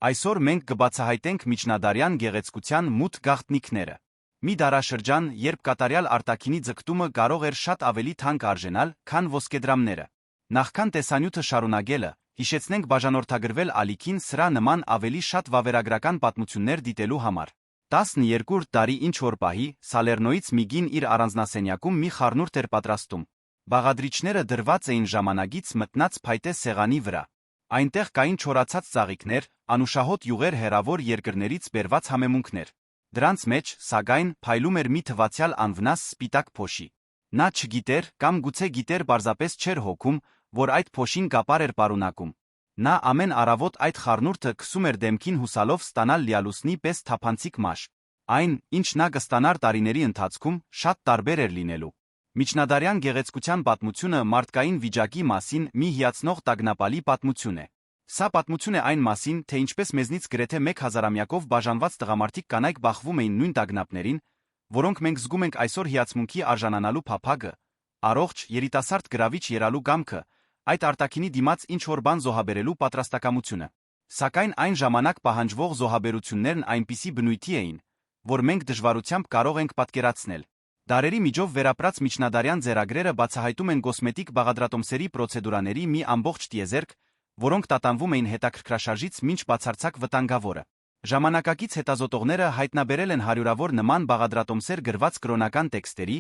Այսօր մենք կբացահայտենք միջնադարյան գեղեցկության մութ գաղտնիքները։ Մի դարաշրջան, երբ կատարյալ արտաքինի ձգտումը կարող էր շատ ավելի թանկ արժենալ, քան ոսկեդրամները։ Նախքան տեսանյութը շարունակելը, հիշեցնենք բաժանորդագրվել ալիքին սրա նման ավելի շատ վավերագրական պատմություններ դիտելու համար։ 12-րդ դարի ինչ-որ պահի, Սալերնոյից մի կին իր առանձնասենյակում մի խառնուրդ էր պատրաստում։ Բաղադրիչները դրված էին ժամանակից մտնած փայտե սեղանի վրա։ Այնտեղ կային չորացած ծաղիկներ, անուշահոտ յուղեր հեռավոր երկրներից բերված համեմունքներ։ Դրանց մեջ, սակայն, փայլում էր մի թվացյալ անվնաս սպիտակ փոշի։ Նա չգիտեր, կամ գուցե գիտեր պարզապես չէր հոգում, որ այդ փոշին կապար էր պարունակում։ Նա ամեն առավոտ այդ խառնուրդը քսում էր դեմքին հուսալով ստանալ լիալուսնի պես թափանցիկ մաշ։ Այն, ինչ նա կստանար տարիների ընթացքում, շատ տարբեր էր լինելու։ Միջնադարյան գեղեցկության պատմությունը մարդկային վիճակի մասին մի հիացնող տագնապալի պատմություն է։ Սա պատմություն է այն մասին, թե ինչպես մեզնից գրեթե 1000-ամյակով բաժանված տղամարդիկ կանայք բախվում էին նույն տագնապներին, որոնք մենք զգում ենք այսօր հիացմունքի արժանանալու փափագը, առողջ, երիտասարդ գրավիչ երալու կամքը, այդ արտաքինի դիմաց ինչ-որ բան զոհաբերելու պատրաստակամությունը։ Սակայն այն ժամանակ պահանջվող զոհաբերություններն այնպիսի բնույթի էին, որ մենք դժվարությամբ կարող ենք պատկերացնել։ Դարերի միջով վերապրած միջնադարյան ձեռագրերը բացահայտում են կոսմետիկ բաղադրատոմսերի պրոցեդուրաների մի ամբողջ տիեզերք, որոնք տատանվում էին հետաքրքրաշարժից մինչ բացարձակ վտանգավորը։ Ժամանակակից հետազոտողները հայտնաբերել են հարյուրավոր նման բաղադրատոմսեր գրված կրոնական տեքստերի,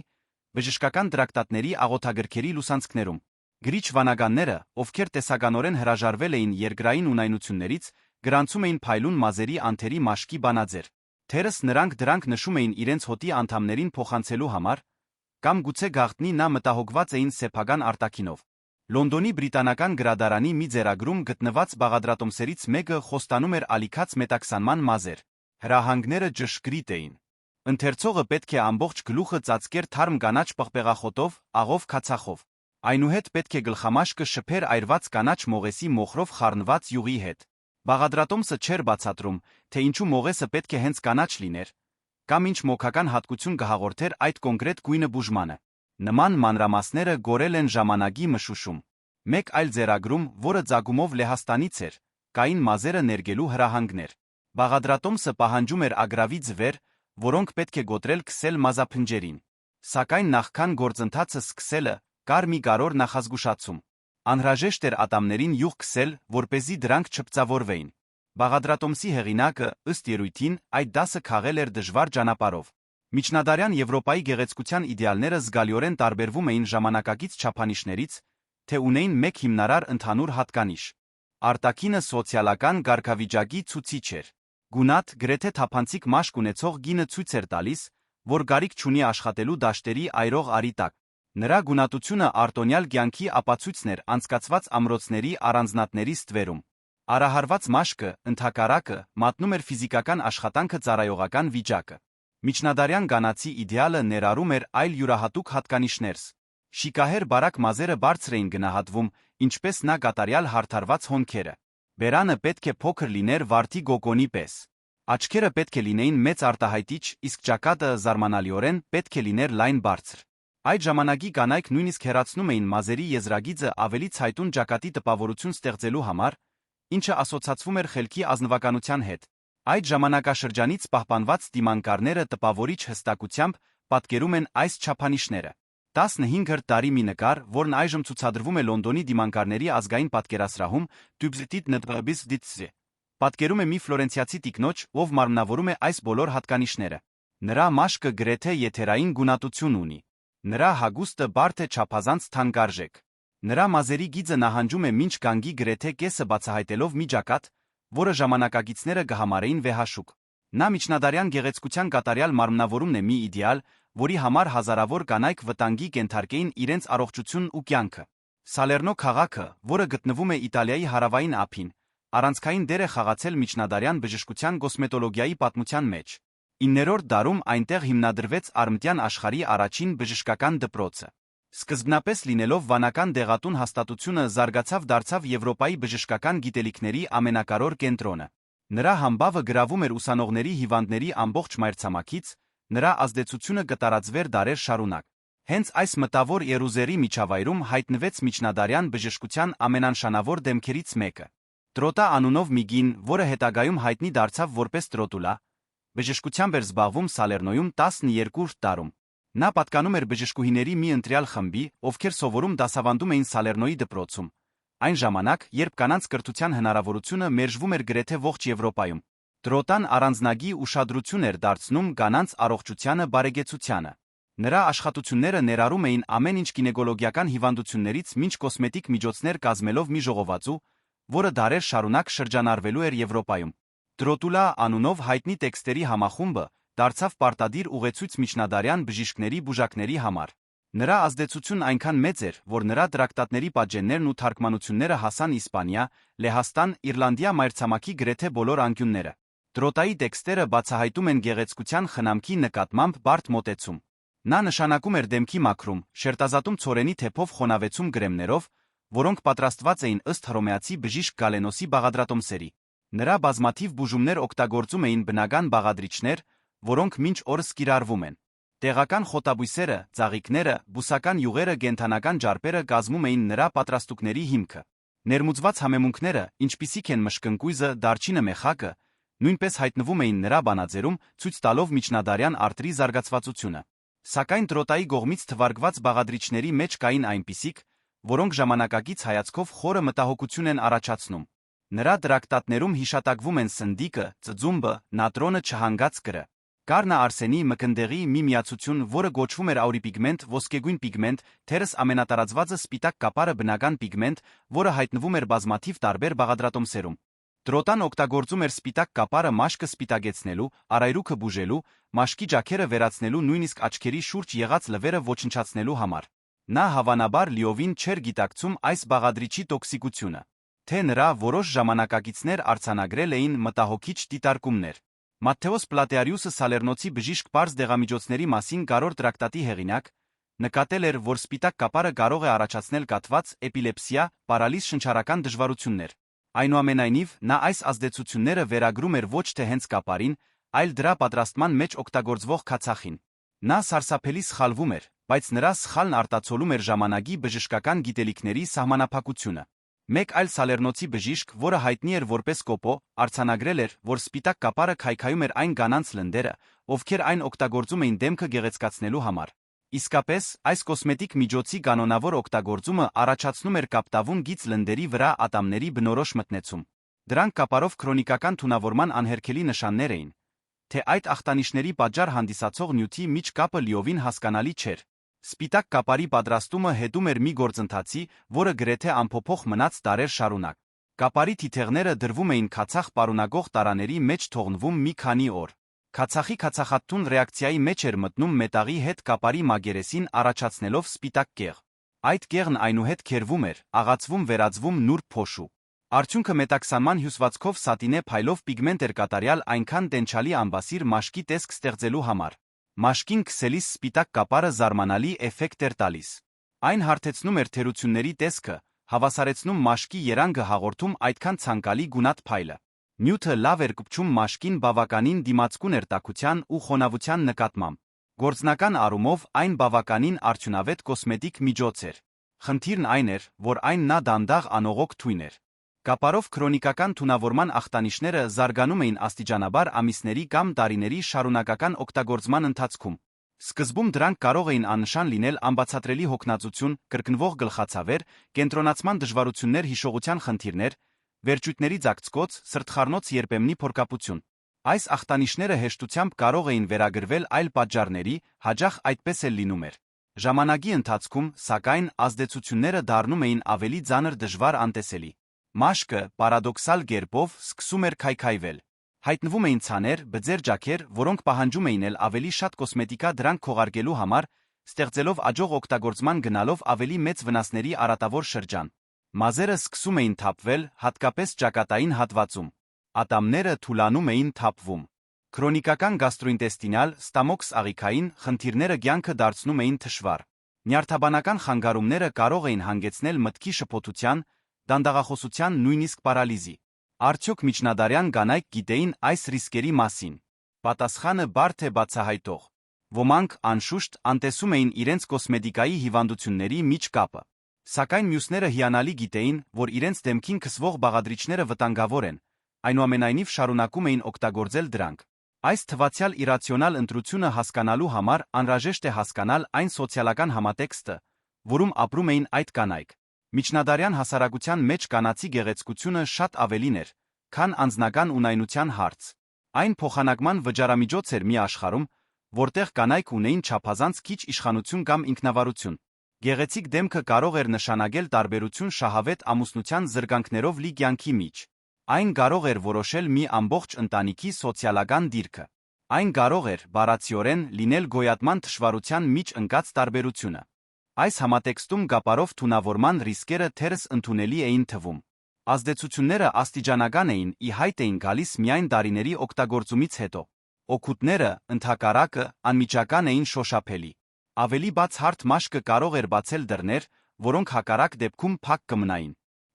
բժշկական տրակտատների աղոթագրքերի լուսանցքներում։ Գրիչ վանականները, ովքեր տեսականորեն հրաժարվել էին երկրային ունայնություններից, գրանցում էին փայլուն մազերի անթերի մաշկի բանաձեր։ Թերս նրանք դրանք նշում էին իրենց հոտի անդամներին փոխանցելու համար, կամ գուցե գաղտնի նա մտահոգված էին սեփական արտաքինով։ Լոնդոնի բրիտանական գրադարանի մի ձեռագրում գտնված բաղադրատոմսերից մեկը խոստանում էր ալիքած մետաքսանման մազեր։ Հրահանգները ճշգրիտ էին։ Ընթերցողը պետք է ամբողջ գլուխը ծածկեր թարմ կանաչ պղպեղախոտով, աղով քացախով։ Այնուհետ պետք է գլխամաշկը շփեր այրված կանաչ մողեսի մոխրով խառնված յուղի հետ։ Բաղադրատոմսը չէր բացատրում, թե ինչու մողեսը պետք է հենց կանաչ լիներ, կամ ինչ մոգական հատկություն կհաղորդեր այդ կոնկրետ գույնը բուժմանը։ Նման մանրամասները գորել են ժամանակի մշուշում։ Մեկ այլ ձեռագրում, որը ծագումով Լեհաստանից էր, կային մազերը ներգելու հրահանգներ։ Բաղադրատոմսը պահանջում էր ագրավի ձվեր, որոնք պետք է գոտրել քսել մազափնջերին։ Սակայն նախքան գործընթացը սկսելը, կար մի կարևոր նախազգուշացում։ Անհրաժեշտ էր ատամներին յուղ քսել, որպեսզի դրանք չպծավորվեին։ Բաղադրատոմսի հեղինակը, ըստ երույթին, այդ դասը քաղել էր դժվար ճանապարհով։ Միջնադարյան Եվրոպայի գեղեցկության իդեալները զգալիորեն տարբերվում էին ժամանակակից չափանիշներից, թե ունեին մեկ հիմնարար ընդհանուր հատկանիշ։ Արտաքինը սոցիալական կարգավիճակի ցուցիչ էր։ Գունատ, գրեթե թափանցիկ մաշկ ունեցող կինը ցույց էր տալիս, որ կարիք չունի աշխատելու դաշտերի այրող արի տակ։ Նրա գունատությունը արտոնյալ կյանքի ապացույցն էր անցկացված ամրոցների առանձնատների ստվերում։ Արահարված մաշկը, ընդհակառակը, մատնում էր ֆիզիկական աշխատանքը ծառայողական վիճակը։ Միջնադարյան կանացի իդեալը ներառում էր այլ յուրահատուկ հատկանիշներ։ Շիկահեր բարակ մազերը բարձր էին գնահատվում, ինչպես նա կատարյալ հարթարված հոնքերը։ Բերանը պետք է փոքր լիներ վարդի գոգոնի պես։ Աչքերը պետք է լինեին մեծ արտահայտիչ, իսկ ճակատը զարմանալիորեն պետք է լիներ լայն բարձր։ Այդ ժամանակի կանայք նույնիսկ հեռացնում էին մազերի եզրագիծը ավելի ցայտուն ճակատի տպավորություն ստեղծելու համար, ինչը ասոցացվում էր խելքի ազնվականության հետ։ Այդ ժամանակաշրջանից պահպանված դիմանկարները տպավորիչ հստակությամբ պատկերում են այս չափանիշները։ 15-րդ դարի մի նկար, որն այժմ ցուցադրվում է Լոնդոնի դիմանկարների ազգային պատկերասրահում, պատկերում է մի ֆլորենցիացի տիկնոջ, ով մարմնավորում է այս բոլոր հատկանիշները։ Նրա մաշկը գրեթե եթերային գունատություն ունի։ Նրա հագուստը բարդ է չափազանց թանկարժեք։ Նրա մազերի գիծը նահանջում է մինչ գանգի գրեթե կեսը բացահայտելով մի ճակատ, որը ժամանակակիցները կհամարեին վեհաշուկ։ Նա միջնադարյան գեղեցկության կատարյալ մարմնավորումն է մի իդեալ, որի համար հազարավոր կանայք վտանգի կենթարկեին իրենց առողջությունն ու կյանքը։ Սալերնո քաղաքը, որը գտնվում է Իտալիայի հարավային ափին, առանցքային դեր է խաղացել միջնադարյան բժշկության կոսմետոլոգիայի պատմության մեջ։ 9-րդ դարում այնտեղ հիմնադրվեց արմտյան աշխարհի առաջին բժշկական դպրոցը։ Սկզբնապես լինելով վանական դեղատուն հաստատությունը զարգացավ դարձավ Եվրոպայի բժշկական գիտելիքների ամենակարևոր կենտրոնը։ Նրա համբավը գրավում էր ուսանողների հիվանդների ամբողջ մայրցամաքից, նրա ազդեցությունը կտարածվեր դարեր շարունակ։ Հենց այս մտավոր Երուսաղեմի միջավայրում հայտնվեց միջնադարյան բժշկության ամենանշանավոր դեմքերից մեկը։ Տրոտա անունով մի կին, որը հետագայում հայտնի դարձավ որպես Տրոտուլա, բժշկությամբ էր զբաղվում Սալերնոյում 12 տարում։ Նա պատկանում էր բժշկուհիների մի ընտրյալ խմբի, ովքեր սովորում դասավանդում էին Սալերնոյի դպրոցում, այն ժամանակ, երբ կանանց կրթության հնարավորությունը մերժվում էր գրեթե ողջ Եվրոպայում։ Տրոտան առանձնագի ուշադրություն էր դարձնում կանանց առողջությանը բարեկեցությանը։ Նրա աշխատությունները ներառում էին ամեն ինչ գինեկոլոգիական հիվանդություններից մինչ կոսմետիկ միջոցներ կազմելով մի ժողովածու, որը դարեր շարունակ շրջանառվելու էր Եվրոպայում։ Տրոտուլա անունով հայտնի տեքստերի համախումբը դարձավ պարտադիր ուղեցույց միջնադարյան բժիշկների բուժակների համար։ Նրա ազդեցությունն այնքան մեծ էր, որ նրա տրակտատների պատժեններն ու թարգմանությունները հասան Իսպանիա, Լեհաստան, Իռլանդիա մայրցամաքի գրեթե բոլոր անկյունները։ Տրոտայի տեքստերը բացահայտում են գեղեցկության խնամքի նկատմամբ բարդ մոտեցում։ Նա նշանակում էր դեմքի մաքրում, շերտազատում ցորենի թեփով խոնավեցում գրեմներով, որոնք պատրաստված էին ըստ հռոմեացի բժիշկ Գալենոսի բաղադրատոմսերի։ Նրա բազմաթիվ բուժումներ օգտագործում էին բնական բաղադրիչներ, որոնք մինչ օրս կիրառվում են։ Տեղական խոտաբույսերը, ծաղիկները, բուսական յուղերը, կենդանական ջարպերը կազմում էին նրա պատրաստուկների հիմքը։ Ներմուծված համեմունքները, ինչպիսիք են մշկընկույզը, դարչինը, մեխակը, նույնպես հայտնվում էին նրա բանաձերում, ցույց տալով միջնադարյան արտրի զարգացվածությունը։ Սակայն Տրոտայի կողմից թվարկված բաղադրիչների մեջ կային այնպիսիք, որոնք ժամանակակից հայացքով խորը մտահոգություն են առաջացնում։ Նրա տրակտատներում հիշատակվում են սնդիկը, ծծումբը, նատրոնը չհանգած կրը։ Կառնա արսենի մկնդեղի մի միացություն, որը կոչվում էր աուրիպիգմենտ, ոսկեգույն պիգմենտ, թերս ամենատարածվածը սպիտակ կապարը բնական պիգմենտ, որը հայտնվում էր բազմաթիվ տարբեր բաղադրատոմսերում։ Տրոտան օգտագործում էր սպիտակ կապարը մաշկը սպիտակեցնելու, արայրուքը բուժելու, մաշկի ջաքերը վերացնելու, նույնիսկ աչքերի շուրջ եղած լվերը ոչնչացնելու համար։ Նա հավանաբար լիովին չէր գիտակցում այս բաղադրիչի տոքսիկությունը, թե նրա որոշ ժամանակակիցներ արձանագրել էին մտահոգիչ դիտարկումներ։ Մատթեոս Պլատեարիուսը Սալերնոցի բժիշկ պարզ դեղամիջոցների մասին կարոր տրակտատի հեղինակ, նկատել էր, որ սպիտակ կապարը կարող է առաջացնել կաթված, էպիլեպսիա, պարալիզ, շնչառական դժվարություններ։ Այնուամենայնիվ, նա այս ազդեցությունները վերագրում էր ոչ թե հենց կապարին, այլ դրա պատրաստման մեջ օգտագործվող քացախին։ Նա սարսափելի սխալվում էր, բայց նրա սխալն արտացոլում էր ժամանակի բժշկական գիտելիքների սահմանափակությունը։ Մեկ այլ Սալերնոցի բժիշկ, որը հայտնի էր որպես Կոպո, արձանագրել էր, որ սպիտակ կապարը քայքայում էր այն կանանց լնդերը, ովքեր այն օգտագործում էին դեմքը գեղեցկացնելու համար։ Իսկապես, այս կոսմետիկ միջոցի կանոնավոր օգտագործումը առաջացնում էր կապտավուն գիծ լնդերի վրա ատամների բնորոշ մտնեցում։ Դրանք կապարով քրոնիկական թունավորման անհերքելի նշաններ էին։ Թե այդ ախտանիշների պատճառ հանդիսացող նյութի միջ կապը լիովին հասկանալի չէր։ Սպիտակ կապարի պատրաստումը հետում էր մի գործընթացի, որը գրեթե անփոփոխ մնաց դարեր շարունակ։ Կապարի թիթեղները դրվում էին քացախ պարունակող տարաների մեջ թողնվում մի քանի օր։ Քացախի քացախատուն ռեակցիայի մեջ էր մտնում մետաղի հետ կապարի մագերեսին առաջացնելով սպիտակ կեղ։ Այդ կեղն այնուհետ քերվում էր, աղացվում վերածվում նուրբ փոշու։ Արդյունքը մետաքսանման հյուսվածքով սատինե փայլով պիգմենտ էր կատարյալ այնքան տենչալի ամբասիր մաշկի տեսք ստեղծելու համար։ Մաշկին քսելիս սպիտակ կապարը զարմանալի էֆեկտ էր տալիս։ Այն հարթեցնում էր թերությունների տեսքը, հավասարեցնում մաշկի երանգը հաղորդում այդքան ցանկալի գունատ փայլը։ Նյութը լավ էր կպչում մաշկին, բավականին դիմացկուն էր տաքության ու խոնավության նկատմամբ։ Գործնական առումով այն բավականին արդյունավետ կոսմետիկ միջոց էր։ Խնդիրն այն էր, որ այն նա դանդաղ անողոք թույն էր։ Կապարով քրոնիկական թունավորման ախտանիշները զարգանում էին աստիճանաբար ամիսների կամ տարիների շարունակական օգտագործման ընթացքում։ Սկզբում դրանք կարող էին աննշան լինել անբացատրելի հոգնածություն, կրկնվող գլխացավեր, կենտրոնացման դժվարություններ, հիշողության խնդիրներ, վերջույթների ձագցկոց, սրտխառնոց երբեմնի փորկապություն։ Այս ախտանիշները հեշտությամբ կարող էին վերագրվել այլ պատճառների, հաճախ այդպես էլ լինում էր։ Ժամանակի ընթացքում, սակայն, ազդեցությունները դառնում էին ավելի ծանր, դժվար անտեսելի։ Մաշկը, պարադոքսալ կերպով, սկսում էր քայքայվել։ Հայտնվում էին ցաներ, բծեր, ջաքեր, որոնք պահանջում էին ավելի շատ կոսմետիկա դրանք քողարկելու համար, ստեղծելով աջող օգտագործման գնալով ավելի մեծ վնասների արատավոր շրջան։ Մազերը սկսում էին թափվել, հատկապես ճակատային հատվածում։ Ատամները թուլանում էին, թափվում։ Քրոնիկական գաստրոինտեստինալ, ստամոքս աղիքային խնդիրները կյանքը դարձնում էին թշվառ։ Նյարդաբանական խանգարումները կարող էին հանգեցնել մտքի շփոթության, դանդաղախոսության, նույնիսկ պարալիզի։ Արդյոք միջնադարյան կանայք գիտեին այս ռիսկերի մասին։ Պատասխանը բարդ է բացահայտող։ Ոմանք, անշուշտ, անտեսում էին իրենց կոսմետիկայի հիվանդությունների միջ կապը։ Սակայն մյուսները հիանալի գիտեին, որ իրենց դեմքին քսվող բաղադրիչները վտանգավոր են, այնուամենայնիվ շարունակում էին օգտագործել դրանք։ Այս թվացյալ իրացիոնալ ընտրությունը հասկանալու համար անհրաժեշտ է հասկանալ այն սոցիալական համատեքստը, որում ապրում էին այդ կանայք։ Միջնադարյան հասարակության մեջ կանացի գեղեցկությունը շատ ավելին էր, քան անձնական ունայնության հարց։ Այն փոխանակման վճարամիջոց էր մի աշխարհում, որտեղ կանայք ունեին չափազանց քիչ իշխանություն կամ ինքնավարություն։ Գեղեցիկ դեմքը կարող էր նշանակել տարբերություն շահավետ ամուսնության զրկանքներով լի կյանքի միջ։ Այն կարող էր որոշել մի ամբողջ ընտանիքի սոցիալական դիրքը։ Այն կարող էր, բառացիորեն, լինել գոյատման թշվառության միջ ընկած տարբերությունը։ Այս համատեքստում գապարով թունավորման ռիսկերը թերս ընդունելի էին թվում։ Ազդեցությունները աստիճանական էին, ի հայտ էին գալիս միայն դարիների օգտագործումից հետո։ Օգուտները, ընդհակառակը, անմիջական էին շոշափելի։ Ավելի բաց հարթ մաշկը կարող էր բացել դռներ, որոնք հակառակ դեպքում փակ կմնային։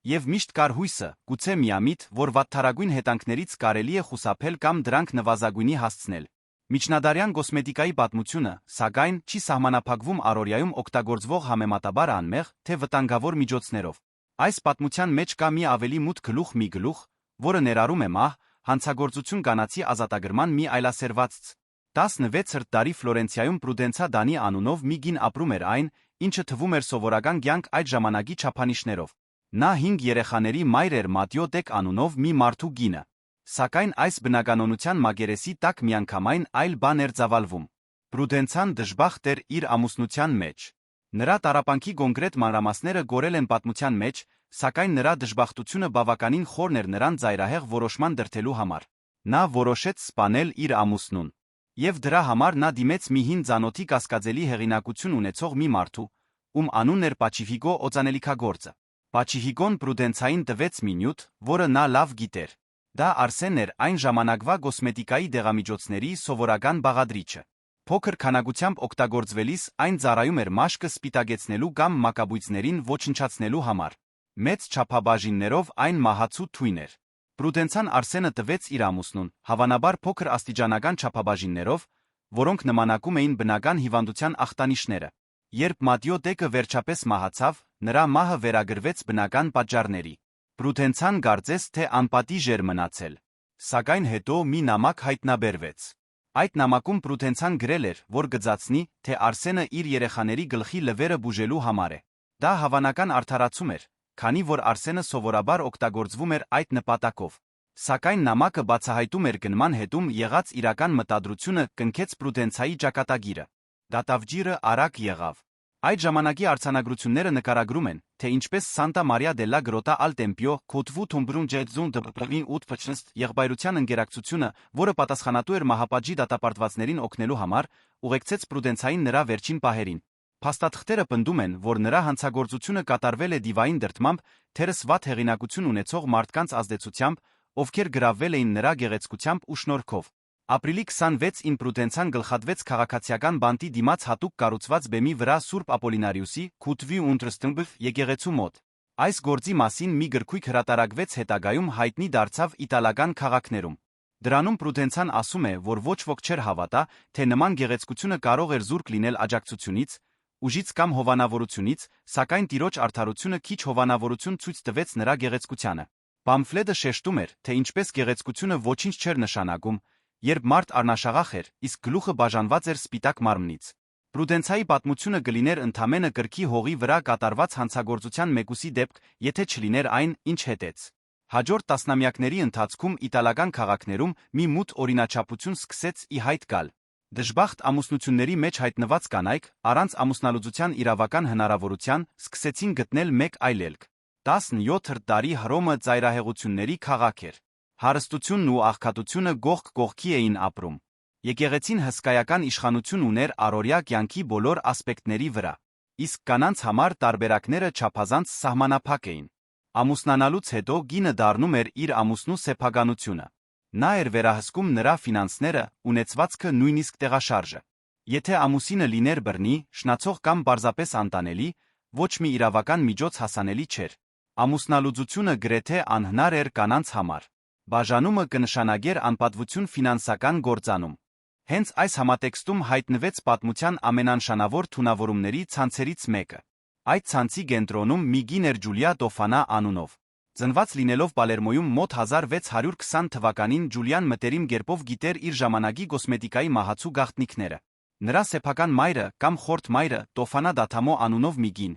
Եվ միշտ կար հույսը, գուցե միամիտ, որ վատթարագույն հետանքներից կարելի է խուսափել կամ դրանք նվազագույնի հասցնել։ Միջնադարյան կոսմետիկայի պատմությունը, սակայն, չի սահմանափակվում առօրյայում օգտագործվող համեմատաբար անմեղ, թե վտանգավոր միջոցներով։ Այս պատմության մեջ կա մի ավելի մութ գլուխ, որը ներառում է մահ, հանցագործություն կանացի ազատագրման մի այլասերված 16-րդ դարի Ֆլորենցիայում Պրուդենցա Դանի անունով մի կին ապրում էր այն, ինչը թվում էր սովորական կյանք այդ ժամանակի չափանիշներով։ Նա 5 երեխաների մայր էր Մատյո Տեկ անունով մի մարդու կինը։ Սակայն այս բնականոնության մակերեսի տակ միանգամայն այլ բան էր ծավալվում։ Պրուդենցան դժբախտ էր իր ամուսնության մեջ։ Նրա տառապանքի կոնկրետ մանրամասները գորել են պատմության մեջ, սակայն նրա դժբախտությունը բավականին խորն էր նրան ծայրահեղ որոշման դրդելու համար։ Նա որոշեց սպանել իր ամուսնուն։ Եվ դրա համար նա դիմեց մի հին ծանոթի կասկածելի հեղինակություն ունեցող մի մարդու, ում անունն էր Պաչիֆիկո օծանելիքագործը։ Պաչիֆիկոն Պրուդենցային տվեց մի նյութ, որը նա լավ գիտեր։ Դա Արսենն էր, այն ժամանակվա կոսմետիկայի դեղամիջոցների սովորական բաղադրիչը։ Փոքր քանակությամբ օգտագործվելիս այն ծառայում էր մաշկը սպիտակեցնելու կամ մակաբույծներին ոչնչացնելու համար։ Մեծ չափաբաժիններով այն մահացու թույն էր։ Պրուդենցան Արսենը տվեց իր ամուսնուն, հավանաբար փոքր աստիճանական չափաբաժիններով, որոնք նմանակում էին բնական հիվանդության ախտանիշները։ Երբ Մատյո Տեկը վերջապես մահացավ, նրա մահը վերագրվեց բնական պատճառների։ Պրուդենցան կարծեց, թե անպատիժ էր մնացել։ Սակայն հետո մի նամակ հայտնաբերվեց։ Այդ նամակում Պրուդենցան գրել էր, որ գծացնի, թե Արսենը իր երեխաների գլխի լվերը բուժելու համար է։ Դա հավանական արդարացում էր, քանի որ Արսենը սովորաբար օգտագործվում էր այդ նպատակով։ Սակայն նամակը բացահայտում էր գնման հետում եղած իրական մտադրությունը կնքեց Պրուդենցայի ճակատագիրը։ Դատավճիռը արագ եղավ։ Այդ ժամանակի արձանագրությունները նկարագրում են, թե ինչպես Սանտա Մարիա դելլա Գրոտա ալ Տեմպիո Քոթվու Թոմբրուն Ջեդզուն դպրին 8 եղբայրության ընկերակցությունը, որը պատասխանատու էր մահապատժի դատապարտվածներին օգնելու համար, ուղեկցեց Պրուդենցային նրա վերջին պահերին։ Փաստաթղթերը պնդում են, որ նրա հանցագործությունը կատարվել է դիվային դրդմամբ, թերս վատ հեղինակություն ունեցող մարդկանց ազդեցությամբ, ովքեր գրավվել էին նրա գեղեցկությամբ ու շնորհքով։ Ապրիլի 26-ին Պրուդենցան գլխատվեց քաղաքացիական բանտի դիմաց հատուկ կառուցված բեմի վրա Սուրբ Ապոլինարիուսի Քութվի Ունտրստմբֆ եկեղեցու մոտ։ Այս գործի մասին մի գրքույկ հրատարակվեց հետագայում հայտնի դարձավ իտալական քաղաքներում։ Դրանում Պրուդենցան ասում է, որ ոչ ոք չէր հավատա, թե նման գեղեցկությունը կարող էր զուրկ լինել աջակցությունից, ուժից կամ հովանավորությունից, սակայն տիրոջ արդարությունը քիչ հովանավորություն ցույց տվեց նրա գեղեցկությանը։ Պամֆլետը շեշտում էր, թե ինչպես գեղեցկությունը ոչինչ չէր նշանակում, երբ մարդ առնաշաղախ էր, իսկ գլուխը բաժանված էր սպիտակ մարմնից։ Պրուդենցայի պատմությունը կլիներ ընդամենը կրքի հողի վրա կատարված հանցագործության մեկուսի դեպք, եթե չլիներ այն, ինչ հետեց։ Հաջորդ տասնամյակների ընթացքում իտալական քաղաքներում մի մութ օրինաչափություն սկսեց ի հայտ գալ։ Դժբախտ ամուսնությունների մեջ հայտնված կանայք, առանց ամուսնալուծության իրավական հնարավորության, սկսեցին գտնել մեկ այլ ելք։ 17-րդ դարի Հռոմը ծայրահեղությունների քաղաք էր։ Հարստությունն ու աղքատությունը կողք կողքի էին ապրում։ Եկեղեցին հսկայական իշխանություն ուներ առօրյա կյանքի բոլոր ասպեկտների վրա, իսկ կանանց համար տարբերակները չափազանց սահմանափակ էին։ Ամուսնանալուց հետո կինը դառնում էր իր ամուսնու սեփականությունը։ Նա էր վերահսկում նրա ֆինանսները, ունեցվածքը, նույնիսկ տեղաշարժը։ Եթե ամուսինը լիներ բռնի, շնացող կամ պարզապես անտանելի, ոչ մի իրավական միջոց հասանելի չէր։ Ամուսնալուծությունը գրեթե անհնար էր կանանց համար։ Բաժանումը կնշանակեր անպատվություն ֆինանսական գործանում։ Հենց այս համատեքստում հայտնվեց պատմության ամենանշանավոր թունավորումների ցանցերից մեկը։ Այդ ցանցի կենտրոնում մի կին էր Ջուլիա Տոֆանա անունով։ Ծնված լինելով Պալերմոյում մոտ 1620 թվականին Ջուլիան մտերիմ կերպով գիտեր իր ժամանակի կոսմետիկայի մահացու գաղտնիքները։ Նրա սեփական մայրը կամ խորթ մայրը Տոֆանա Դաթամո անունով մի կին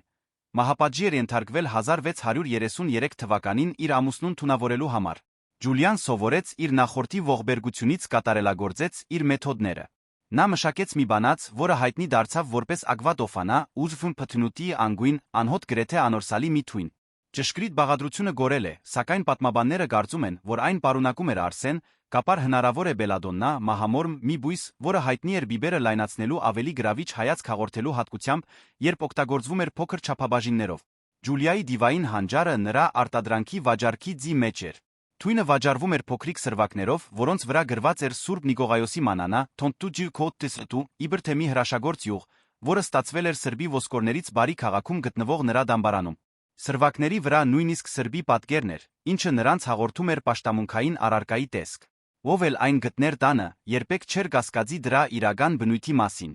մահապատժի էր ենթարկվել 1633 թվականին իր ամուսնուն թունավորելու համար։ Ջուլիան սովորեց իր նախորդի ողբերգությունից կատարելագործեց իր մեթոդները։ Նա մշակեց մի բանաց, որը հայտնի դարձավ որպես Ագվա Տոֆանա, ուզվում փթնուտի անգույն, անհոտ գրեթե անորսալի մի թույն։ Ճշգրիտ բաղադրությունը գորել է, սակայն պատմաբանները կարծում են, որ այն պարունակում էր արսեն, կապար հնարավոր է բելադոննա, մահամորմ, մի բույս, որը հայտնի էր բիբերը լայնացնելու ավելի գրավիչ հայացք հաղորդելու հատկությամբ, երբ օգտագործվում էր փոքր չափաբաժիններով։ Ջուլիայի դիվային հանճարը նրա արտադրանքի վաճառքի ձի մեջ էր։ Թույնը վաճառվում էր փոքրիկ սրվակներով, որոնց վրա գրված էր Սուրբ Նիկողայոսի մանանա, թոնտուջի կոդտեստու, իբր թե մի հրաշագործ յուղ, որը ստացվել էր Սրբի ոսկորներից Բարի քաղաքում գտնվող նրա դամբարանում։ Սրվակների վրա նույնիսկ Սրբի պատկերն էր, ինչը նրանց հաղորդում էր պաշտամունքային առարկայի տեսք։ Ով էլ այն գտներ տանը, երբեք չէր կասկածի դրա իրական բնույթի մասին։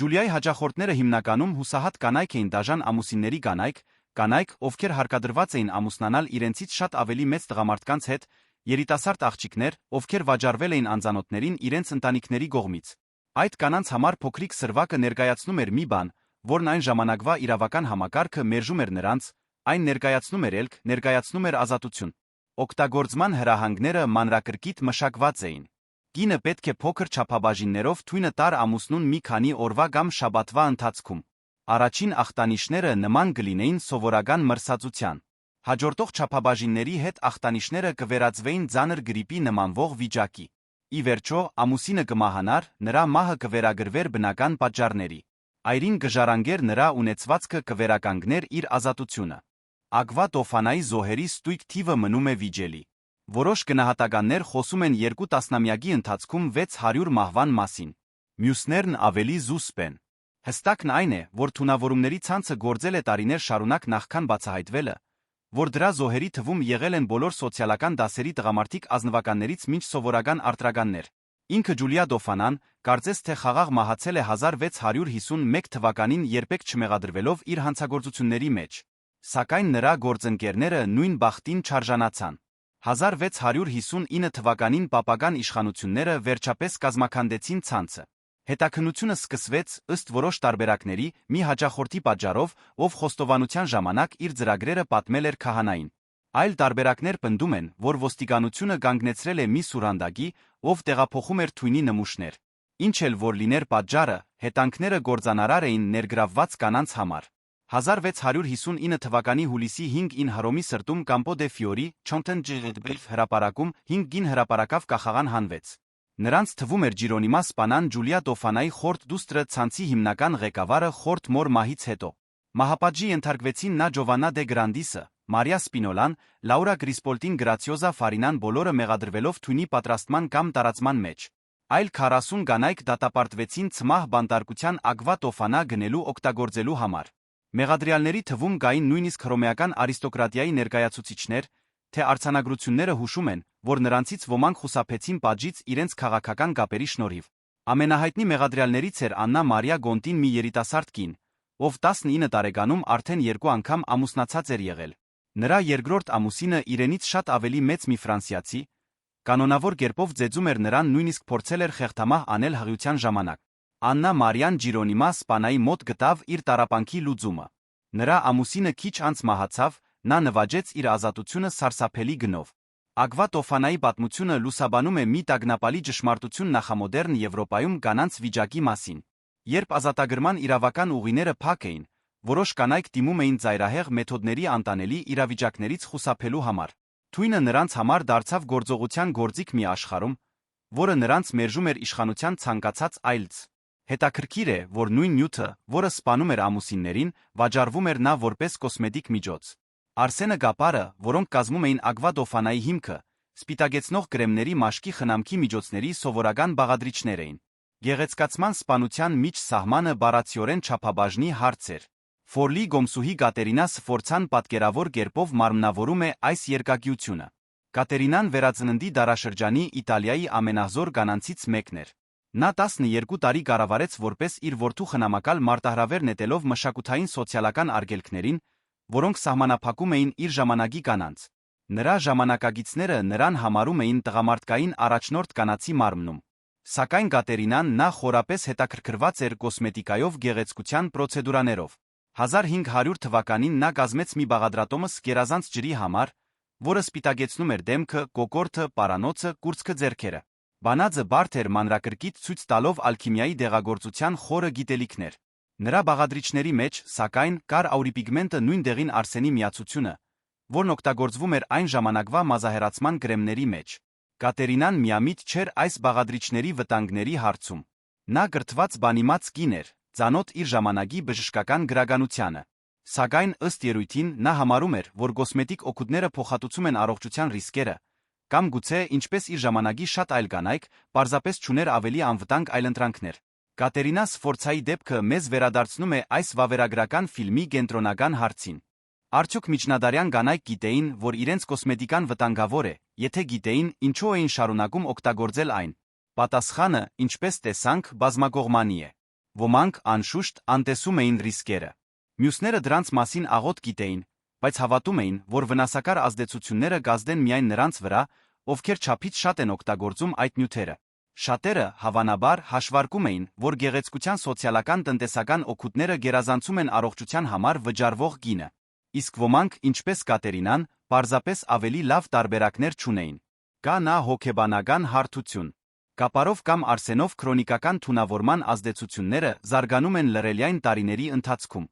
Ջուլիայի հաճախորդները հիմնականում հուսահատ կանայք էին, դաժան ամուսինների կանայք, ովքեր հարկադրված էին ամուսնանալ իրենցից շատ ավելի մեծ տղամարդկանց հետ, երիտասարդ աղջիկներ, ովքեր վաճառվել էին անծանոթներին իրենց ընտանիքների կողմից։ Այդ կանանց համար փոքրիկ սրվակը ներկայացնում էր մի բան, որն այն ժամանակվա իրավական համակարգը մերժում էր նրանց, այն ներկայացնում էր ելք, ներկայացնում էր ազատություն։ Օգտագործման հրահանգները մանրակրկիտ մշակված էին։ Կինը պետք է փոքր չափաբաժիններով թույնը տար ամուսնուն մի քանի օրվա կամ շաբաթվա ընթացքում։ Առաջին ախտանիշները նման կլինեին սովորական մրսածության։ Հաջորդող չափաբաժինների հետ ախտանիշները կվերածվեին ծանր գրիպի նմանվող վիճակի։ Ի վերջո, ամուսինը կմահանար, նրա մահը կվերագրվեր բնական պատճառների։ Այրին կժարանգեր նրա ունեցվածքը կվերականգներ իր ազատությունը։ Ագվա Տոֆանայի զոհերի ստույգ թիվը մնում է վիճելի։ Որոշ գնահատականներ խոսում են 2 տասնամյակի ընթացքում 600 մահվան մասին։ Մյուսներն ավելի զուսպ են։ Հստակն այն է, որ թունավորումների ցանցը գործել է տարիներ շարունակ նախքան բացահայտվելը, որ դրա զոհերի թվում եղել են բոլոր սոցիալական դասերի տղամարդիկ ազնվականներից մինչ սովորական արտրականներ։ Ինքը Ջուլիա Տոֆանան կարծես թե խաղաղ մահացել է 1651 թվականին երբեք չմեղադրվելով իր հանցագործությունների մեջ։ Սակայն նրա գործընկերները նույն բախտին չարժանացան։ 1659 թվականին պապական իշխանությունները վերջապես կազմաքանդեցին ցանցը։ Հետաքննությունը սկսվեց, ըստ որոշ տարբերակների, մի հաճախորդի պատճառով, ով խոստովանության ժամանակ իր ծրագրերը պատմել էր քահանային։ Այլ տարբերակներ պնդում են, որ ոստիկանությունը կանգնեցրել է մի սուրհանդակի, ով տեղափոխում էր թույնի նմուշներ։ Ինչ էլ որ լիներ պատճառը, հետանքները կործանարար էին ներգրավված կանանց համար։ 1659 թվականի հուլիսի 5-ին Հռոմի սրտում Կամպո դե Ֆիորի Չոնտենջերեդբեյֆ հրապարակում 5 կին հրապարակավ կախաղան հանվեց։ Նրանց թվում էր Ջիրոնիմա Սպանան Ջուլիա Տոֆանայի խորթ դուստրը ցանցի հիմնական ղեկավարը խորթ մոր մահից հետո։ Մահապատժի ենթարկվեցին նա Ջովաննա դե Գրանդիսը, Մարիա Սպինոլան, Լաուրա Գրիսպոլտին Գրացիոզա Ֆարինան բոլորը մեղադրվելով թույնի պատրաստման կամ տարածման մեջ։ Այլ 40 կանայք դատապարտվեցին ցմահ բանտարկության Ագվա Տոֆանա գնելու օգտագործելու համար։ Մեղադրյալների թվում կային նույնիսկ հռոմեական արիստոկրատիայի ներկայացուցիչներ, թե արձանագրությունները հուշում են, որ նրանցից ոմանք խուսափեցին պատժից իրենց քաղաքական կապերի շնորհիվ։ Ամենահայտնի մեղադրյալներից էր Աննա Մարիա Գոնտին, մի երիտասարդ կին, ով 19 տարեկանում արդեն 2 անգամ ամուսնացած էր եղել։ Նրա երկրորդ ամուսինը իրենից շատ ավելի մեծ մի ֆրանսիացի, կանոնավոր կերպով ձեծում էր նրան, նույնիսկ փորձել էր խեղդամահ անել հղիության ժամանակ։ Աննա Մարիան Ջիրոնիմա Սպանայի մոտ գտավ իր տառապանքի լուծումը։ Նրա ամուսինը քիչ անց մահացավ, նա նվաճեց իր ազատությունը սարսափելի գնով։ Ագվա Տոֆանայի պատմությունը լուսաբանում է մի տագնապալի ճշմարտություն նախամոդեռն Եվրոպայում կանանց վիճակի մասին։ Երբ ազատագրման իրավական ուղիները փակ էին, որոշ կանայք դիմում էին ծայրահեղ մեթոդների անտանելի իրավիճակներից խուսափելու համար։ Թույնը նրանց համար դարձավ գործողության գործիք մի աշխարհում, որը նրանց մերժում էր իշխանության ցանկացած այլց։ Հետաքրքիր է, որ նույն նյութը, որը սպանում էր ամուսիններին, վաճառվում էր նա որպես կոսմետիկ միջոց։ Արսենը Գապարը, որոնք կազմում էին Ագվա Տոֆանայի հիմքը, սպիտակեցնող կրեմների մաշկի խնամքի միջոցների սովորական բաղադրիչներ էին։ Գեղեցկացման սպանության միջ սահմանը բառացիորեն չափաբաժնի հարց էր։ Ֆորլի գոմսուհի Կատերինա Սֆորցան պատկերավոր կերպով մարմնավորում է այս երկակիությունը։ Կատերինան վերածննդի դարաշրջանի Իտալիայի ամենահզոր կանանցից մեկն էր։ Նա 12 տարի կառավարեց որպես իր որդու խնամակալ մարտահրավեր նետելով մշակութային սոցիալական արգելքներին, որոնք սահմանափակում էին իր ժամանակի կանանց։ Նրա ժամանակագիցները նրան համարում էին տղամարդկային առաջնորդ կանացի մարմնում։ Սակայն Կատերինան խորապես հետաքրքրված էր կոսմետիկայով գեղեցկության պրոցեդուրաներով։ 1500 թվականին նա կազմեց մի բաղադրատոմս գերազանց ջրի համար, որը սպիտակեցնում էր դեմքը, կոկորդը, պարանոցը, կուրծքը, ձեռքերը։ Բանաձը բարդ էր մանրակրկիտ ցույց տալով ալքիմիայի դեղագործության խորը գիտելիքներ։ Նրա բաղադրիչների մեջ, սակայն, կար աուրիպիգմենտը նույն դեղին արսենի միացությունը, որն օգտագործվում էր այն ժամանակվա մազահեռացման կրեմների մեջ։ Կատերինան միամիտ չէր այս բաղադրիչների վտանգների հարցում։ Նա կրթված բանիմաց կին էր, ծանոթ իր ժամանակի բժշկական գրականությանը։ Սակայն ըստ երույթին նա համարում էր, որ կոսմետիկ օգուտները փոխհատուցում են առողջության ռիսկերը, կամ գուցե, ինչպես իր ժամանակի շատ այլ կանայք, պարզապես չուներ ավելի անվտանգ այլընտրանքներ։ Կատերինա Սֆորցայի դեպքը մեզ վերադարձնում է այս վավերագրական ֆիլմի կենտրոնական հարցին։ Արդյոք միջնադարյան կանայք գիտեին, որ իրենց կոսմետիկան վտանգավոր է, եթե գիտեին, ինչու էին շարունակում օգտագործել այն։ Պատասխանը, ինչպես տեսանք, բազմակողմանի է։ Ոմանք, անշուշտ, անտեսում էին ռիսկերը։ Մյուսները դրանց մասին աղոտ գիտեին, բայց հավատում էին, որ վնասակար ազդեցությունները կազդեն միայն նրանց վրա, ովքեր չափից շատ են օգտագործում այդ նյութերը։ Շատերը, հավանաբար, հաշվարկում էին, որ գեղեցկության սոցիալական տնտեսական օգուտները գերազանցում են առողջության համար վճարվող գինը։ Իսկ ոմանք, ինչպես Կատերինան, պարզապես ավելի լավ տարբերակներ չունեին։ Կա հոգեբանական հարթություն։ Կապարով կամ արսենով քրոնիկական թունավորման ազդեցությունները զարգանում են լրելյայն տարիների ընթացքում։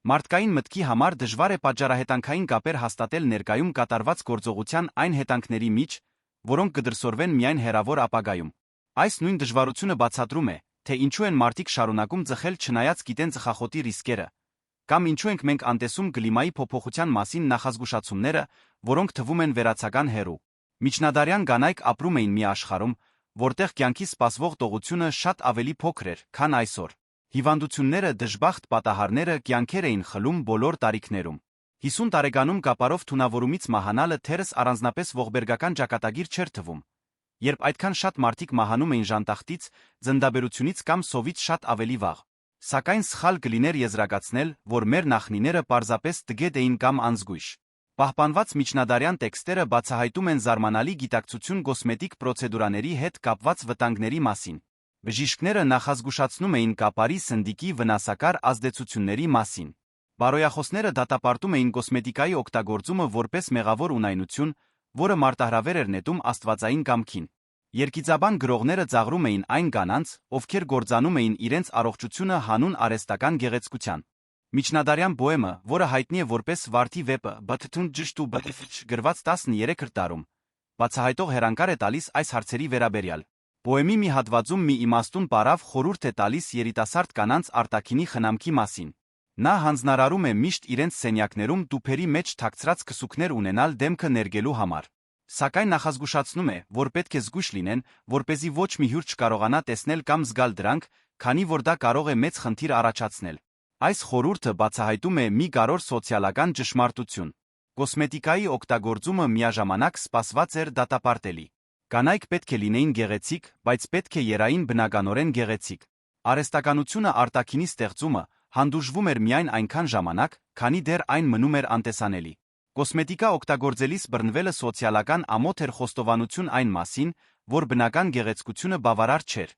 Մարդկային մտքի համար դժվար է պատճառահետանքային կապեր հաստատել ներկայում կատարված գործողության այն հետանքների միջ, որոնք կդրսևորվեն միայն հեռավոր ապագայում։ Այս նույն դժվարությունը բացատրում է, թե ինչու են մարդիկ շարունակում ծխել չնայած գիտեն ծխախոտի ռիսկերը, կամ ինչու ենք մենք անտեսում կլիմայի փոփոխության մասին նախազգուշացումները, որոնք թվում են վերացական հեռու։ Միջնադարյան կանայք ապրում էին մի աշխարհում, որտեղ կյանքի սպասվող տողությունը շատ ավելի փոքր էր, քան այսօր։ Հիվանդությունները, դժբախտ պատահարները կյանքեր էին խլում բոլոր տարիքներում։ 50 տարեկանում կապարով թունավորումից մահանալը թերս առանձնապես ողբերգական ճակատագիր չէր թվում, երբ այդքան շատ մարդիկ մահանում էին ժանտախտից, ծննդաբերությունից կամ սովից շատ ավելի վաղ։ Սակայն սխալ կլիներ եզրակացնել, որ մեր նախնիները պարզապես տգետ էին կամ անզգույշ։ Պահպանված միջնադարյան տեքստերը բացահայտում են զարմանալի գիտակցություն կոսմետիկ պրոցեդուրաների հետ կապված վտանգների մասին։ Բժիշկները նախազգուշացնում էին կապարի սնդիկի վնասակար ազդեցությունների մասին։ Բարոյախոսները դատապարտում էին կոսմետիկայի օգտագործումը որպես մեղավոր ունայնություն, որը մարտահրավեր էր նետում աստվածային կամքին։ Երգիծաբան գրողները ծաղրում էին այն կանանց, ովքեր կործանում էին իրենց առողջությունը հանուն արհեստական գեղեցկության։ Միջնադարյան պոեմը, որը հայտնի է որպես Վարդի վեպը, բթթուն ջշտու բթֆչ գրված 13-րդ դարում, բացահայտող հեռանկար է տալիս այս հարցերի վերաբերյալ։ Պոեմի մի հատվածում մի իմաստուն պարավ խորհուրդ է տալիս երիտասարդ կանանց արտաքինի խնամքի մասին։ Նա հանձնարարում է միշտ իրենց սենյակներում տուփերի մեջ թաքցրած քսուքներ ունենալ դեմքը ներկելու համար։ Սակայն նախազգուշացնում է, որ պետք է զգույշ լինեն, որպեսզի ոչ մի հյուր չկարողանա տեսնել կամ զգալ դրանք, քանի որ դա կարող է մեծ խնդիր առաջացնել։ Այս խորհուրդը բացահայտում է մի կարևոր սոցիալական ճշմարտություն։ Կոսմետիկայի օգտագործումը միաժամանակ սպասված էր դատապարտելի։ Կանայք պետք է լինեին գեղեցիկ, բայց պետք է եռային բնականորեն գեղեցիկ։ Արհեստականությունը արտաքինի ստեղծումը հանդուրժվում էր միայն այնքան ժամանակ, քանի դեռ այն մնում էր անտեսանելի։ Կոսմետիկա օգտագործելիս բռնվելը սոցիալական ամոթ էր խոստովանություն այն մասին, որ բնական գեղեցկությունը բավարար չէր։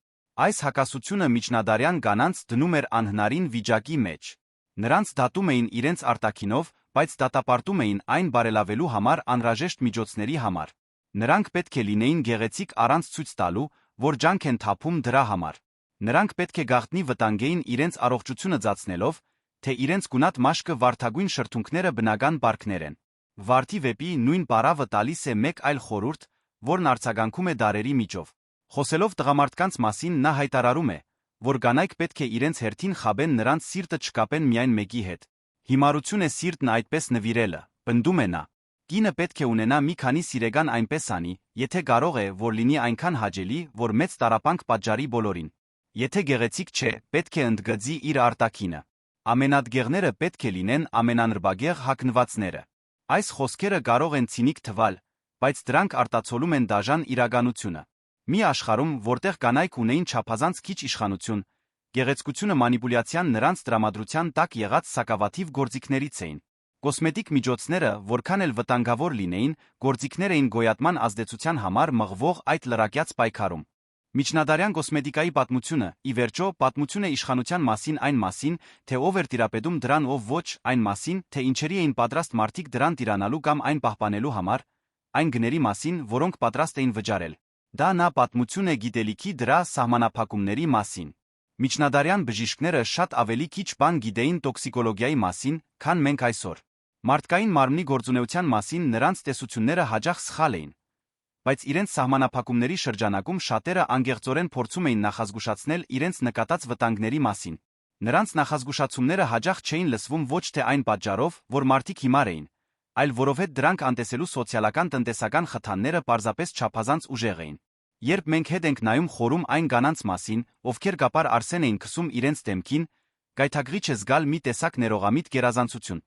Այս հակասությունը միջնադարյան կանանց դնում էր անհնարին վիճակի մեջ։ Նրանց դատում էին իրենց արտաքինով, բայց դատապարտում էին այն բարելավելու համար անհրաժեշտ միջոցների համար։ Նրանք պետք է լինեին գեղեցիկ առանց ցույց տալու, որ ջանք են թափում դրա համար։ Նրանք պետք է գաղտնի վտանգեին իրենց առողջությունը ծածնելով, թե իրենց գունատ մաշկը վարդագույն շրթունքները բնական պարքներ են։ Վարդի վեպի նույն պարավը տալիս է մեկ այլ խորհուրդ, որն արձագանքում է դարերի միջով։ Խոսելով տղամարդկանց մասին նա հայտարարում է, որ կանայք պետք է իրենց հերթին խաբեն նրանց սիրտը չկապեն միայն մեկի հետ։ Հիմարություն է սիրտն այդպես նվիրելը, պնդում է նա։ Կինը պետք է ունենա մի քանի սիրեգան այնպես անի, եթե կարող է, որ լինի այնքան հաճելի, որ մեծ տառապանք պատճառի բոլորին։ Եթե գեղեցիկ չէ, պետք է ընդգծի իր արտաքինը։ Ամենադգեղները պետք է լինեն ամենանրբագեղ հագնվածները։ Այս խոսքերը կարող են ցինիկ թվալ, բայց դրանք արտացոլում են դաժան իրականությունը։ Մի աշխարհում, որտեղ կանայք ունեին չափազանց քիչ իշխանություն, գեղեցկությունը մանիպուլյացիան նրանց տրամադրության տակ եղած սակավաթիվ գործիքներից էին։ Կոսմետիկ միջոցները, որքան էլ վտանգավոր լինեին, գործիքներ էին գոյատման ազդեցության համար մղվող այդ լրակյաց պայքարում։ Միջնադարյան կոսմետիկայի պատմությունը, ի վերջո, պատմություն է իշխանության մասին, այն մասին, թե ով էր տիրապետում դրան, ով ոչ, այն մասին, թե ինչերի էին պատրաստ մարդիկ դրան տիրանալու կամ այն պահպանելու համար, այն գների մասին, որոնք պատրաստ էին վճարել։ Դա նա պատմություն է գիտելիքի դրա սահմանափակումների մասին։ Միջնադարյան բժիշկները շատ ավելի քիչ բան գիտեին տոքսիկոլոգիայի մասին, քան մենք այսօր։ Մարդկային մարմնի գործունեության մասին նրանց տեսությունները հաճախ սխալ էին, բայց իրենց սահմանափակումների շրջանակում շատերը անգեղծորեն փորձում էին նախազգուշացնել իրենց նկատած վտանգների մասին։ Նրանց նախազգուշացումները հաճախ չէին լսվում ոչ թե այն պատճառով, որ մարդիկ հիմար էին, այլ որովհետև դրանք անտեսելու սոցիալական տնտեսական խթանները պարզապես չափազանց ուժեղ էին։ Երբ մենք հետ ենք նայում խորում այն կանանց մասին, ովքեր կապար արսեն էին քսում իրենց դեմքին, գայթակղիչ է զգալ մի տեսակ ներողամիտ գերազանցություն։